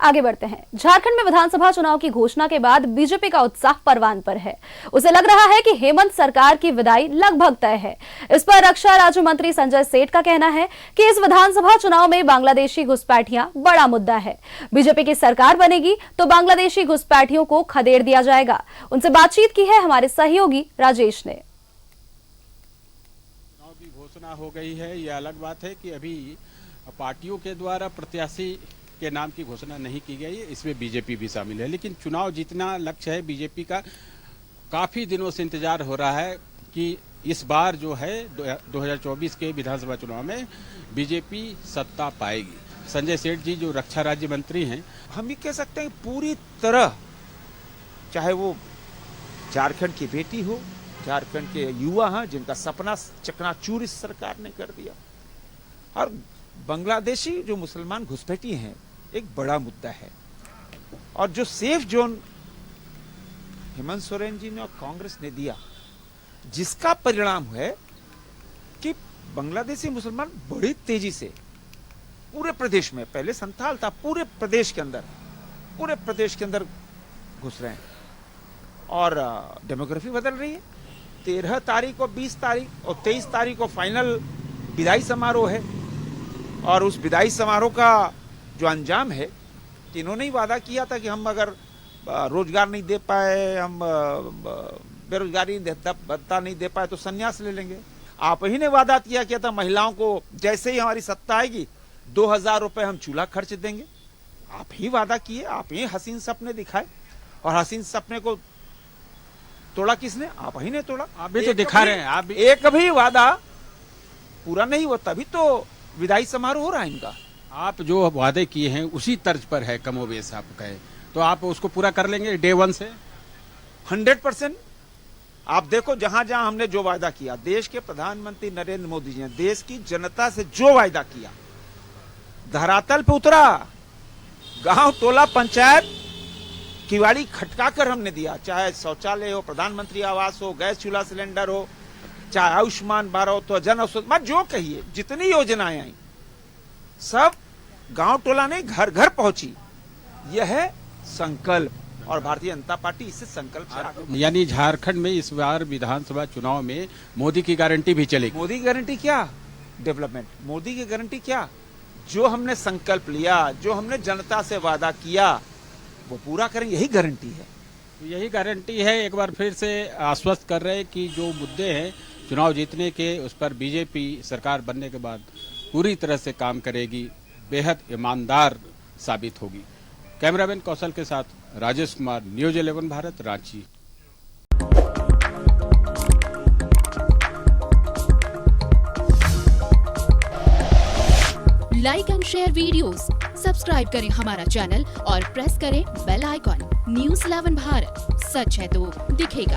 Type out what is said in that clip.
आगे बढ़ते हैं। झारखंड में विधानसभा चुनाव की घोषणा के बाद बीजेपी का उत्साह परवान पर है। उसे लग रहा है कि हेमंत सरकार की विदाई लगभग तय है। इस पर रक्षा राज्य मंत्री संजय सेठ का कहना है कि इस विधानसभा चुनाव में बांग्लादेशी घुसपैठियां बड़ा मुद्दा है। बीजेपी की सरकार बनेगी तो बांग्लादेशी घुसपैठियों को खदेड़ दिया जाएगा। उनसे बातचीत की है हमारे सहयोगी राजेश ने। चुनाव की घोषणा हो गई है, यह अलग बात है कि अभी पार्टियों के द्वारा प्रत्याशी के नाम की घोषणा नहीं की गई है, इसमें बीजेपी भी शामिल है। लेकिन चुनाव जीतना लक्ष्य है बीजेपी का। काफ़ी दिनों से इंतजार हो रहा है कि इस बार जो है 2024 के विधानसभा चुनाव में बीजेपी सत्ता पाएगी। संजय सेठ जी जो रक्षा राज्य मंत्री हैं, हम ये कह सकते हैं पूरी तरह, चाहे वो झारखंड की बेटी हो, झारखंड के युवा हैं जिनका सपना चकनाचूर इस सरकार ने कर दिया, और बांग्लादेशी जो मुसलमान घुसपैठी हैं एक बड़ा मुद्दा है। और जो सेफ जोन हेमंत सोरेन जी ने और कांग्रेस ने दिया, जिसका परिणाम है कि बांग्लादेशी मुसलमान बड़ी तेजी से पूरे प्रदेश में, पहले संथाल था, पूरे प्रदेश के अंदर घुस रहे हैं और डेमोग्राफी बदल रही है। 13 तारीख और 20 तारीख और 23 तारीख को फाइनल विदाई समारोह है, और उस विदाई समारोह का जो अंजाम है कि इन्होंने ही वादा किया था कि हम अगर रोजगार नहीं दे पाए, हम बेरोजगारी भत्ता नहीं दे पाए तो संन्यास ले लेंगे। आप ही ने वादा किया था महिलाओं को जैसे ही हमारी सत्ता आएगी 2000 रुपए हम चूल्हा खर्च देंगे। आप ही वादा किए, आप ही हसीन सपने दिखाए, और हसीन सपने को तोड़ा किसने? आप ही ने तोड़ा। आप भी तो दिखा रहे हैं। आप भी एक भी वादा पूरा नहीं हुआ, तभी तो विदाई समारोह हो रहा है इनका। आप जो वादे किए हैं उसी तर्ज पर है कमोबेश, आप कहे तो आप उसको पूरा कर लेंगे डे वन से? 100%। आप देखो जहां जहां हमने जो वायदा किया, देश के प्रधानमंत्री नरेंद्र मोदी जी ने देश की जनता से जो वायदा किया, धरातल पे उतरा। गांव टोला पंचायत किवाड़ी खटकाकर हमने दिया, चाहे शौचालय हो, प्रधानमंत्री आवास हो, गैस चूल्हा सिलेंडर हो, चाहे आयुष्मान भारत हो, तो जन औषधि, मत जो कहिए, जितनी योजनाएं आई सब गांव टोला नहीं घर घर पहुंची। यह है संकल्प, और भारतीय जनता पार्टी इससे संकल्प से आगे। यानी झारखंड में इस बार विधानसभा चुनाव में मोदी की गारंटी भी चलेगी। मोदी की गारंटी क्या? डेवलपमेंट। मोदी की गारंटी क्या? जो हमने संकल्प लिया, जो हमने जनता से वादा किया, वो पूरा करेंगे, यही गारंटी है। यही गारंटी है। एक बार फिर से आश्वस्त कर रहे हैं कि जो मुद्दे हैं चुनाव जीतने के, उस पर बीजेपी सरकार बनने के बाद पूरी तरह से काम करेगी, बेहद ईमानदार साबित होगी। कैमरामैन कौशल के साथ Rajesh Kumar, news 11 Bharat, Ranchi. Like and share videos, subscribe करें हमारा चैनल और प्रेस करें बेल आइकॉन। न्यूज 11 भारत, सच है तो दिखेगा।